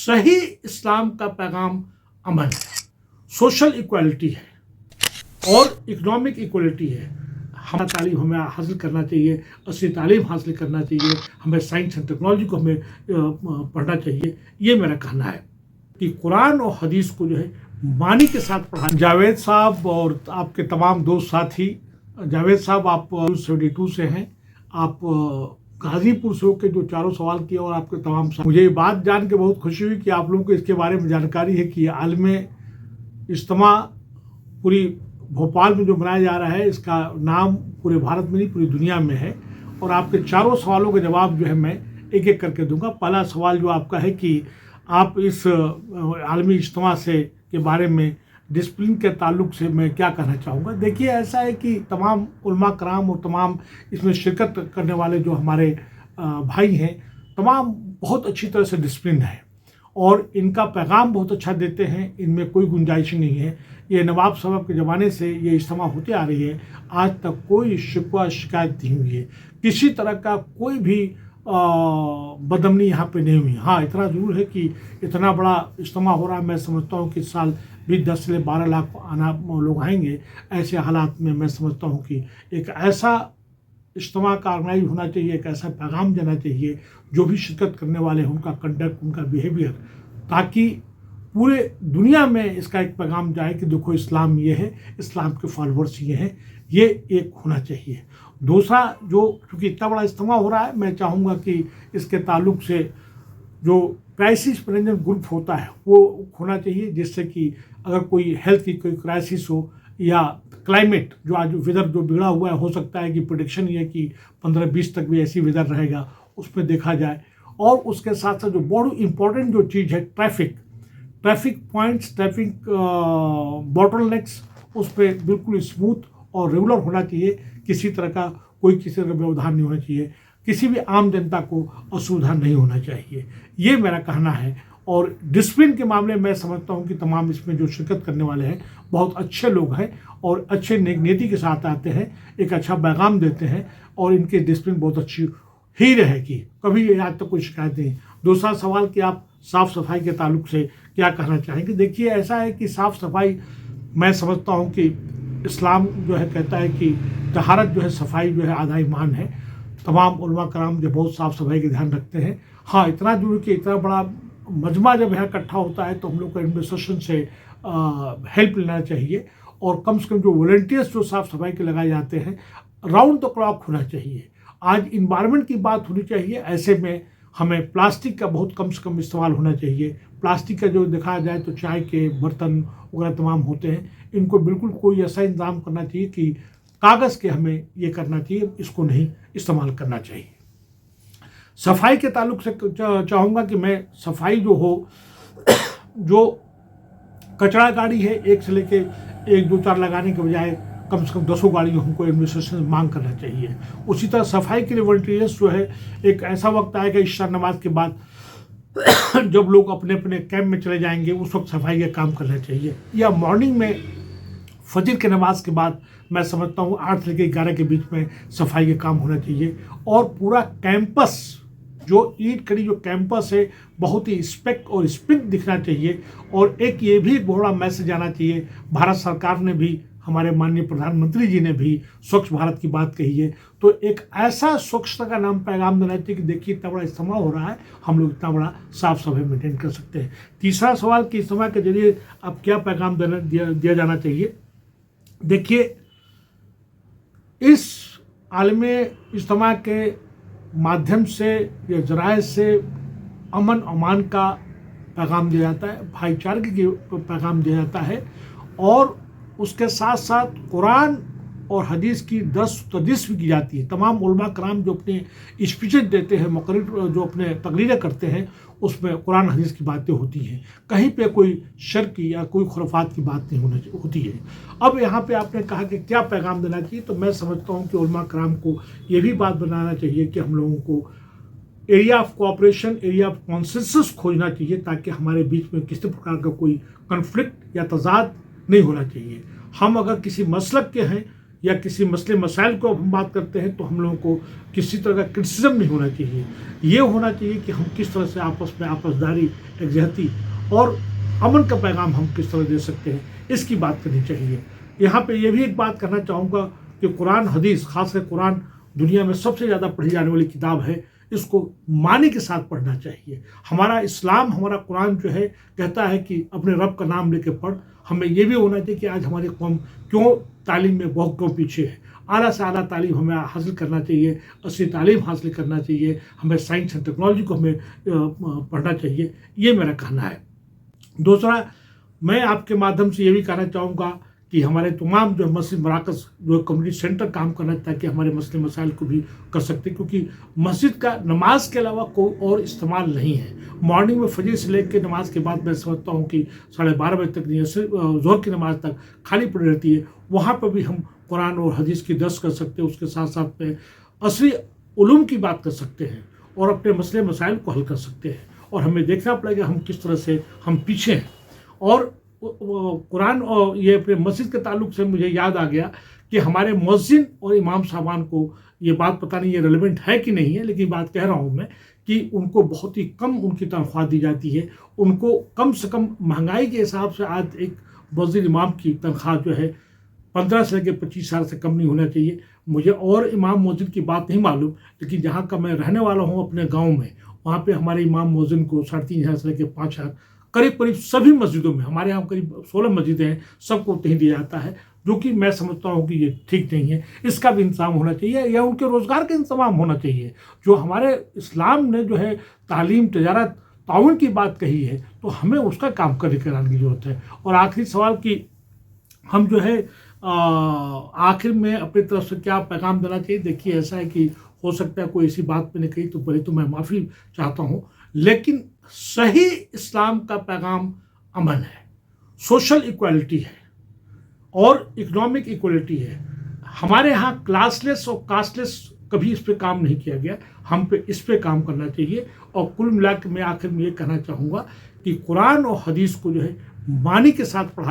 सही इस्लाम का पैगाम अमन है, सोशल इक्वालिटी है और इकोनॉमिक इक्वालिटी है। हमारा तालीम हमें हासिल करना चाहिए, असली तालीम हासिल करना चाहिए, हमें साइंस एंड टेक्नोलॉजी को हमें पढ़ना चाहिए। ये मेरा कहना है कि कुरान और हदीस को जो है मानी के साथ पढ़ा। जावेद साहब और आपके तमाम दोस्त साथी, जावेद साहब आप 72 से हैं, आप गाजीपुर से होकर जो चारों सवाल किए और आपके तमाम मुझे ये बात जान के बहुत खुशी हुई कि आप लोगों को इसके बारे में जानकारी है कि आलम इज्तिमा पूरी भोपाल में जो मनाया जा रहा है, इसका नाम पूरे भारत में नहीं पूरी दुनिया में है। और आपके चारों सवालों के जवाब जो है मैं एक एक करके दूंगा। पहला सवाल जो आपका है कि आप इस आलमी इज्तिमा से के बारे में डिसिप्लिन के ताल्लुक से मैं क्या कहना चाहूँगा। देखिए, ऐसा है कि तमाम उलमा कराम और तमाम इसमें शिरकत करने वाले जो हमारे भाई हैं, तमाम बहुत अच्छी तरह से डिसिप्लिन है और इनका पैगाम बहुत अच्छा देते हैं, इनमें कोई गुंजाइश नहीं है। ये नवाब साहब के ज़माने से ये इज्तिमा होते आ रही है, आज तक कोई शिकवा शिकायत नहीं हुई है, किसी तरह का कोई भी बदमनी यहाँ पे नहीं हुई। हाँ, इतना ज़रूर है कि इतना बड़ा इज्तिमा हो रहा है, मैं समझता हूँ कि इस साल भी 10 से 12 लाख लोग आएंगे। ऐसे हालात में मैं समझता हूँ कि एक ऐसा इज्तिमा का ऑर्गेनाइज होना चाहिए, एक ऐसा पैगाम देना चाहिए जो भी शिरकत करने वाले हैं उनका कंडक्ट, उनका बिहेवियर, ताकि पूरे दुनिया में इसका एक पैगाम जाए कि देखो इस्लाम ये है, इस्लाम के फॉलोअर्स ये हैं। ये एक होना चाहिए। दूसरा, जो क्योंकि इतना बड़ा इज्तिमा हो रहा है, मैं चाहूँगा कि इसके ताल्लुक से जो क्राइसिस मैनेजमेंट ग्रुप होता है वो होना चाहिए, जिससे कि अगर कोई हेल्थ की कोई क्राइसिस हो या क्लाइमेट जो आज वेदर जो बिगड़ा हुआ है, हो सकता है कि प्रेडिक्शन ये कि 15-20 तक भी ऐसी वेदर रहेगा, उसमें देखा जाए। और उसके साथ साथ जो बहुत इंपॉर्टेंट जो चीज़ है ट्रैफिक पॉइंट्स, ट्रैफिक बॉटलनेक्स, उस पर बिल्कुल स्मूथ और रेगुलर होना चाहिए। किसी तरह का कोई किसी तरह का व्यवधान नहीं होना चाहिए, किसी भी आम जनता को असुविधा नहीं होना चाहिए। ये मेरा कहना है। और डिसिप्लिन के मामले में मैं समझता हूँ कि तमाम इसमें जो शिरकत करने वाले हैं बहुत अच्छे लोग हैं और अच्छे नीति के साथ आते हैं, एक अच्छा पैगाम देते हैं और इनकी डिसिप्लिन बहुत अच्छी ही रहेगी, कभी आज तक कोई शिकायत नहीं। दूसरा सवाल कि आप साफ़ सफाई के ताल्लुक से क्या कहना चाहेंगे। देखिए, ऐसा है कि साफ़ सफाई मैं समझता हूँ कि इस्लाम जो है कहता है कि तहारत जो है, सफाई जो है आधा ईमान है। तमाम उलमा कराम जो बहुत साफ़ सफाई का ध्यान रखते हैं। हाँ, इतना जरूर कि इतना बड़ा मजमा जब यहाँ इकट्ठा होता है तो हम लोग को एडमिनिस्ट्रेशन से हेल्प लेना चाहिए और कम से कम जो वॉलंटियर्स जो साफ़ सफाई के लगाए जाते हैं, राउंड द क्लॉक होना चाहिए। आज इन्वायरमेंट की बात होनी चाहिए, ऐसे में हमें प्लास्टिक का बहुत कम से कम इस्तेमाल होना चाहिए। प्लास्टिक का जो देखा जाए तो चाय के बर्तन वगैरह तमाम होते हैं, इनको बिल्कुल कोई ऐसा इंतजाम करना चाहिए कि कागज़ के हमें ये करना चाहिए, इसको नहीं इस्तेमाल करना चाहिए। सफाई के ताल्लुक से चाहूँगा कि मैं सफाई जो हो, जो कचरा गाड़ी है एक से लेके 1-2-4 लगाने के बजाय कम से कम 10 गाड़ियों हमको एडमिनिस्ट्रेशन मांग करना चाहिए। उसी तरह सफाई के लिए वॉलंटियर्स जो है, एक ऐसा वक्त आएगा इशा नमाज के बाद जब लोग अपने अपने कैंप में चले जाएंगे, उस वक्त सफाई का काम करना चाहिए। या मॉर्निंग में फजर के नमाज के बाद मैं समझता हूँ 8 से 11 के बीच में सफाई का काम होना चाहिए। और पूरा कैंपस जो ईट कड़ी जो कैंपस है बहुत ही स्पेक्ट और स्पिक दिखना चाहिए। और एक ये भी बड़ा मैसेज आना चाहिए, भारत सरकार ने भी, हमारे माननीय प्रधानमंत्री जी ने भी स्वच्छ भारत की बात कही है, तो एक ऐसा स्वच्छता का नाम पैगाम देना चाहिए कि देखिए इतना बड़ा इज्तिमा हो रहा है, हम लोग इतना बड़ा साफ सफाई मेंटेन कर सकते हैं। तीसरा सवाल कि इज्तिमा के जरिए अब क्या पैगाम दिया जाना चाहिए। देखिए, इस आलमी इज्तिमा के माध्यम से या जराए से अमन अमान का पैगाम दिया जाता है, भाईचारे की पैगाम दिया जाता है और उसके साथ साथ कुरान और हदीस की दर्स तदरीस भी की जाती है। तमाम उलमा कराम जो अपने स्पीचेज देते हैं, मुकर्रिर जो अपने तकरीरें करते हैं, उसमें कुरान हदीस की बातें होती हैं, कहीं पे कोई शर्क या कोई खुराफात की बात नहीं होती है। अब यहाँ पे आपने कहा कि क्या पैगाम देना चाहिए, तो मैं समझता हूँ कि उलमा कराम को ये भी बात बनाना चाहिए कि हम लोगों को area of cooperation, area of consensus खोजना चाहिए, ताकि हमारे बीच में किसी प्रकार का कोई कन्फ्लिक्ट या तजाद नहीं होना चाहिए। हम अगर किसी मसलक के हैं या किसी मसले मसाइल को हम बात करते हैं तो हम लोगों को किसी तरह का क्रिटिसिज्म नहीं होना चाहिए। ये होना चाहिए कि हम किस तरह से आपस में आपसदारी, एकजहती और अमन का पैगाम हम किस तरह दे सकते हैं, इसकी बात करनी चाहिए। यहाँ पे ये भी एक बात करना चाहूँगा कि कुरान हदीस, खासकर कुरान दुनिया में सबसे ज़्यादा पढ़ी जाने वाली किताब है, इसको मानी के साथ पढ़ना चाहिए। हमारा इस्लाम, हमारा कुरान जो है कहता है कि अपने रब का नाम लेके पढ़। हमें ये भी होना चाहिए कि आज हमारी कौम क्यों तालीम में बहुत क्यों पीछे है। आला से आला तालीम हमें हासिल करना चाहिए, असली तालीम हासिल करना चाहिए, हमें साइंस एंड टेक्नोलॉजी को हमें पढ़ना चाहिए, ये मेरा कहना है। दूसरा, मैं आपके माध्यम से ये भी कहना चाहूँगा कि हमारे तमाम जो मस्जिद मराकज़ जो कम्युनिटी सेंटर काम करना है ताकि हमारे मसले मसाइल को भी कर सकते, क्योंकि मस्जिद का नमाज के अलावा कोई और इस्तेमाल नहीं है। मॉर्निंग में फजर से लेकर नमाज के बाद मैं समझता हूँ कि 12:30 बजे तक ज़ोहर की नमाज तक खाली पड़ी रहती है। वहाँ पर भी हम कुरान और हदीस की दर्स कर सकते हैं, उसके साथ साथ में असली उलूम की बात कर सकते हैं और अपने मसले मसाइल को हल कर सकते हैं। और हमें देखना पड़ेगा हम किस तरह से हम पीछे हैं। और कुरान और ये अपने मस्जिद के ताल्लुक से मुझे याद आ गया कि हमारे मुअज्जिन और इमाम साहबान को ये बात पता नहीं ये रेलेवेंट है कि नहीं है, लेकिन बात कह रहा हूँ मैं कि उनको बहुत ही कम उनकी तनख्वाह दी जाती है। उनको कम से कम महंगाई के हिसाब से आज एक मुअज्जिन इमाम की तनख्वाह जो है 15 से लेकर 25 साल से कम नहीं होना चाहिए। मुझे और इमाम मुअज्जिन की बात नहीं मालूम, लेकिन जहाँ का मैं रहने वाला हूँ अपने गाँव में, वहाँ पर हमारे इमाम मुअज्जिन को 3,500 से लेकर 5,000 करीब सभी मस्जिदों में, हमारे यहाँ करीब 16 मस्जिदें हैं, सबको उतना ही दिया जाता है, जो कि मैं समझता हूँ कि ये ठीक नहीं है। इसका भी इंतजाम होना चाहिए या उनके रोज़गार का इंतजाम होना चाहिए। जो हमारे इस्लाम ने जो है तालीम, तजारत, ताउन की बात कही है, तो हमें उसका काम करने कराने की ज़रूरत है। और आखिरी सवाल कि हम जो है आखिर में अपनी तरफ से क्या पैगाम देना चाहिए। देखिए, ऐसा है कि हो सकता है कोई ऐसी बात मैंने कही तो पहले तो मैं माफ़ी चाहता हूँ, लेकिन सही इस्लाम का पैगाम अमन है, सोशल इक्वालिटी है और इकोनॉमिक इक्वालिटी है। हमारे यहाँ क्लासलेस और कास्टलेस कभी इस पे काम नहीं किया गया, हम पे इस पे काम करना चाहिए। और कुल मिला के मैं आखिर में ये कहना चाहूँगा कि कुरान और हदीस को जो है मानी के साथ पढ़ा